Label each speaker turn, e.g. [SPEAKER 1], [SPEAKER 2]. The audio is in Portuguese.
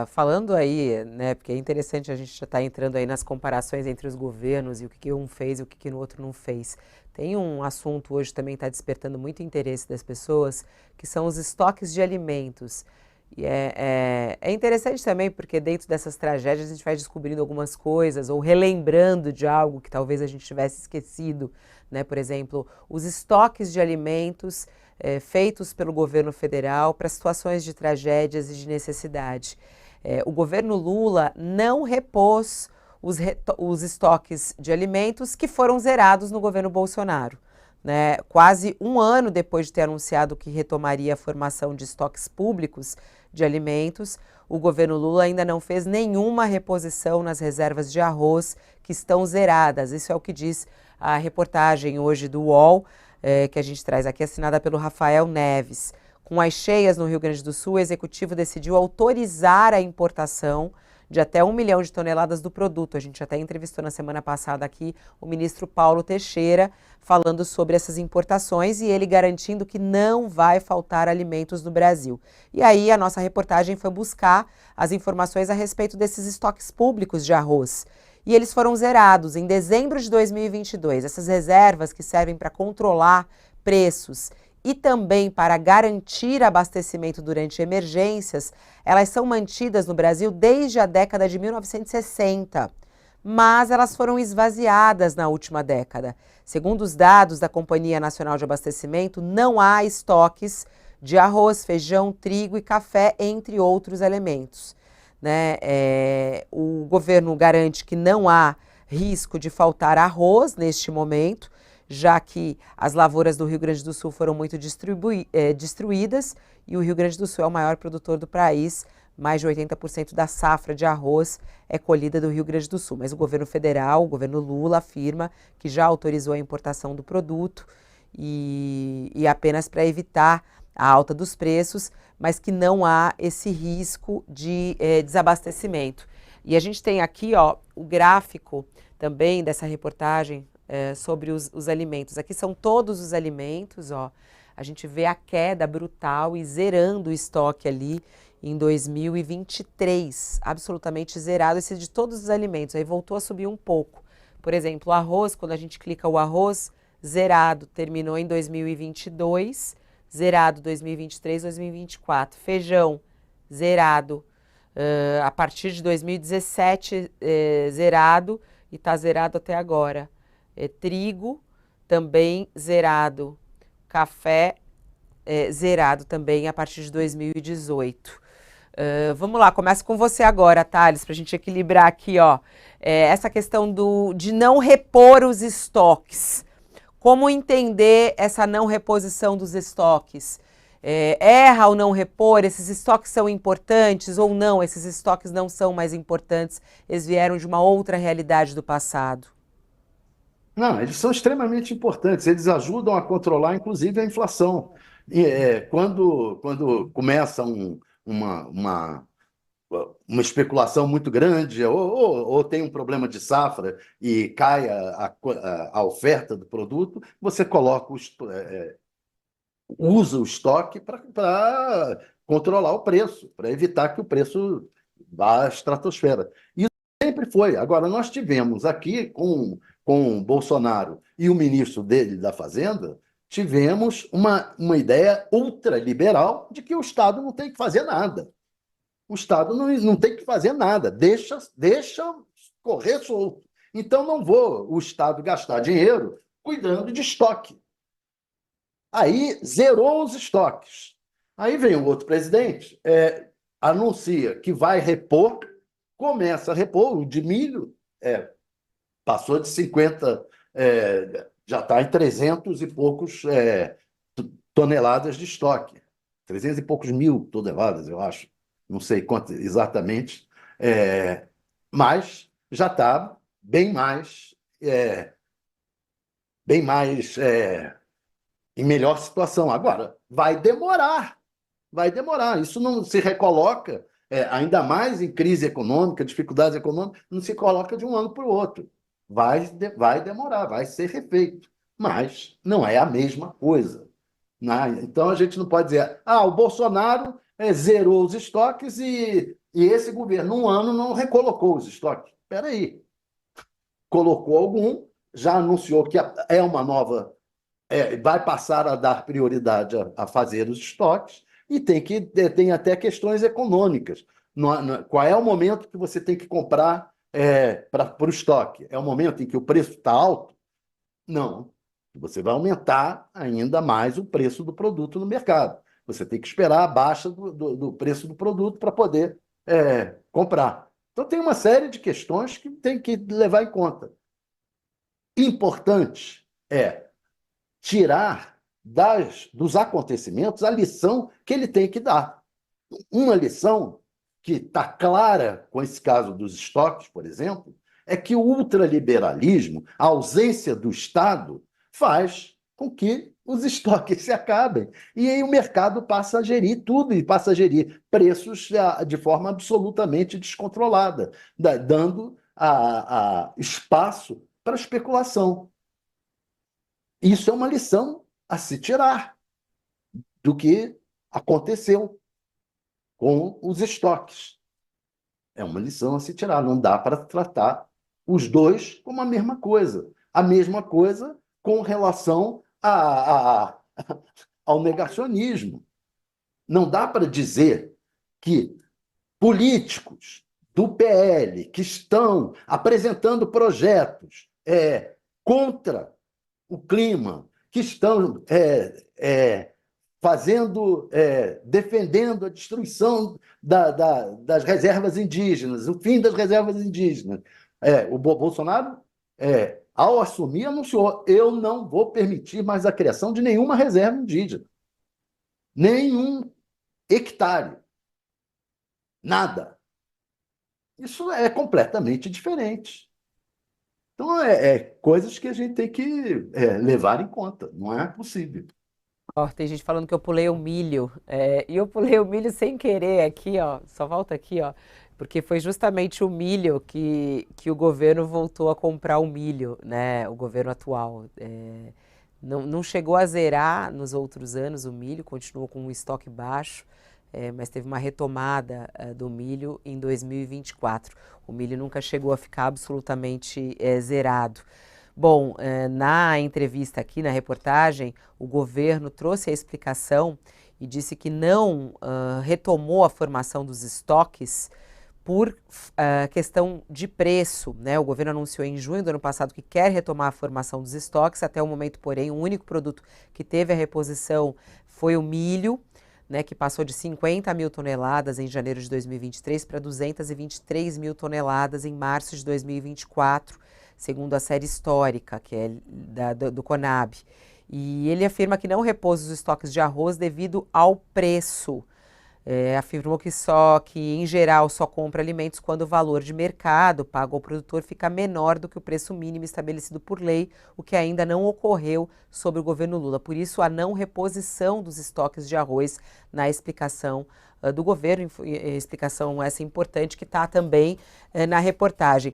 [SPEAKER 1] Falando aí, né, porque é interessante a gente já estar entrando aí nas comparações entre os governos e o que que um fez e o que que o outro não fez. Tem um assunto hoje também está despertando muito interesse das pessoas, que são os estoques de alimentos. E é interessante também porque dentro dessas tragédias a gente vai descobrindo algumas coisas ou relembrando de algo que talvez a gente tivesse esquecido, né? Por exemplo, os estoques de alimentos feitos pelo governo federal para situações de tragédias e de necessidade. O governo Lula não repôs os estoques de alimentos que foram zerados no governo Bolsonaro. Né? Quase um ano depois de ter anunciado que retomaria a formação de estoques públicos de alimentos, o governo Lula ainda não fez nenhuma reposição nas reservas de arroz que estão zeradas. Isso é o que diz a reportagem hoje do UOL, que a gente traz aqui, assinada pelo Rafael Neves. Com as cheias no Rio Grande do Sul, o executivo decidiu autorizar a importação de até 1 milhão de toneladas do produto. A gente até entrevistou na semana passada aqui o ministro Paulo Teixeira falando sobre essas importações e ele garantindo que não vai faltar alimentos no Brasil. E aí a nossa reportagem foi buscar as informações a respeito desses estoques públicos de arroz. E eles foram zerados em dezembro de 2022. Essas reservas que servem para controlar preços e também para garantir abastecimento durante emergências, elas são mantidas no Brasil desde a década de 1960, mas elas foram esvaziadas na última década. Segundo os dados da Companhia Nacional de Abastecimento, não há estoques de arroz, feijão, trigo e café, entre outros elementos. Né? O governo garante que não há risco de faltar arroz neste momento, já que as lavouras do Rio Grande do Sul foram muito destruídas e o Rio Grande do Sul é o maior produtor do país. Mais de 80% da safra de arroz é colhida do Rio Grande do Sul. Mas o governo federal, o governo Lula, afirma que já autorizou a importação do produto e apenas para evitar a alta dos preços, mas que não há esse risco de desabastecimento. E a gente tem aqui o gráfico também dessa reportagem sobre os alimentos. Aqui são todos os alimentos, a gente vê a queda brutal e zerando o estoque ali em 2023, absolutamente zerado esse de todos os alimentos, aí voltou a subir um pouco. Por exemplo, o arroz, quando a gente clica o arroz, zerado, terminou em 2022, zerado 2023, 2024. Feijão, zerado, a partir de 2017, zerado e está zerado até agora. Trigo, também zerado. Café, zerado também a partir de 2018. Vamos lá, começa com você agora, Thales, para a gente equilibrar aqui, essa questão de não repor os estoques. Como entender essa não reposição dos estoques? Erra ao não repor? Esses estoques são importantes ou não? Esses estoques não são mais importantes, eles vieram de uma outra realidade do passado.
[SPEAKER 2] Não, eles são extremamente importantes, eles ajudam a controlar, inclusive, a inflação. Quando começa uma especulação muito grande, ou tem um problema de safra e cai a oferta do produto, você usa o estoque para controlar o preço, para evitar que o preço vá à estratosfera. Isso sempre foi. Agora, nós tivemos aqui com o Bolsonaro e o ministro dele da Fazenda, tivemos uma ideia ultraliberal de que o Estado não tem que fazer nada. O Estado não tem que fazer nada, deixa correr solto. Então, não vou o Estado gastar dinheiro cuidando de estoque. Aí zerou os estoques. Aí vem o outro presidente, anuncia que vai repor, começa a repor, o de milho passou de 50, já está em 300 e poucos toneladas de estoque. 300 e poucos mil toneladas, eu acho. Não sei quanto exatamente, mas já está bem mais em melhor situação. Agora, vai demorar. Isso não se recoloca, ainda mais em crise econômica, dificuldades econômicas, não se coloca de um ano para o outro. Vai demorar, vai ser refeito. Mas não é a mesma coisa. Né? Então a gente não pode dizer, o Bolsonaro zerou os estoques e E esse governo, num ano, não recolocou os estoques. Espera aí. Colocou algum, já anunciou que é uma nova, vai passar a dar prioridade a fazer os estoques, e tem até questões econômicas. Qual é o momento que você tem que comprar para o estoque? É o momento em que o preço está alto? Não. Você vai aumentar ainda mais o preço do produto no mercado. Você tem que esperar a baixa do preço do produto para poder comprar. Então, tem uma série de questões que tem que levar em conta. Importante é tirar dos acontecimentos a lição que ele tem que dar. Uma lição que está clara com esse caso dos estoques, por exemplo, é que o ultraliberalismo, a ausência do Estado, faz com que os estoques se acabem. E aí o mercado passa a gerir tudo e passa a gerir preços de forma absolutamente descontrolada, dando espaço para especulação. Isso é uma lição a se tirar do que aconteceu com os estoques. É uma lição a se tirar. Não dá para tratar os dois como a mesma coisa. A mesma coisa com relação ao negacionismo. Não dá para dizer que políticos do PL que estão apresentando projetos contra o clima, que estão defendendo a destruição das reservas indígenas, o fim das reservas indígenas. O Bolsonaro, ao assumir, anunciou: eu não vou permitir mais a criação de nenhuma reserva indígena, nenhum hectare, nada. Isso é completamente diferente. Então, coisas que a gente tem que levar em conta. Não é possível.
[SPEAKER 1] Ó, tem gente falando que eu pulei o milho, e eu pulei o milho sem querer aqui, ó, só volta aqui, ó, porque foi justamente o milho que o governo voltou a comprar o milho, né, o governo atual. Não chegou a zerar nos outros anos o milho, continuou com um estoque baixo, mas teve uma retomada do milho em 2024. O milho nunca chegou a ficar absolutamente zerado. Bom, na entrevista aqui, na reportagem, o governo trouxe a explicação e disse que não retomou a formação dos estoques por questão de preço, né? O governo anunciou em junho do ano passado que quer retomar a formação dos estoques. Até o momento, porém, o único produto que teve a reposição foi o milho, né, que passou de 50 mil toneladas em janeiro de 2023 para 223 mil toneladas em março de 2024, segundo a série histórica, que é do Conab. E ele afirma que não repôs os estoques de arroz devido ao preço. Afirmou que em geral só compra alimentos quando o valor de mercado pago ao produtor fica menor do que o preço mínimo estabelecido por lei, o que ainda não ocorreu sob o governo Lula. Por isso, a não reposição dos estoques de arroz na explicação do governo, explicação essa importante que está também na reportagem.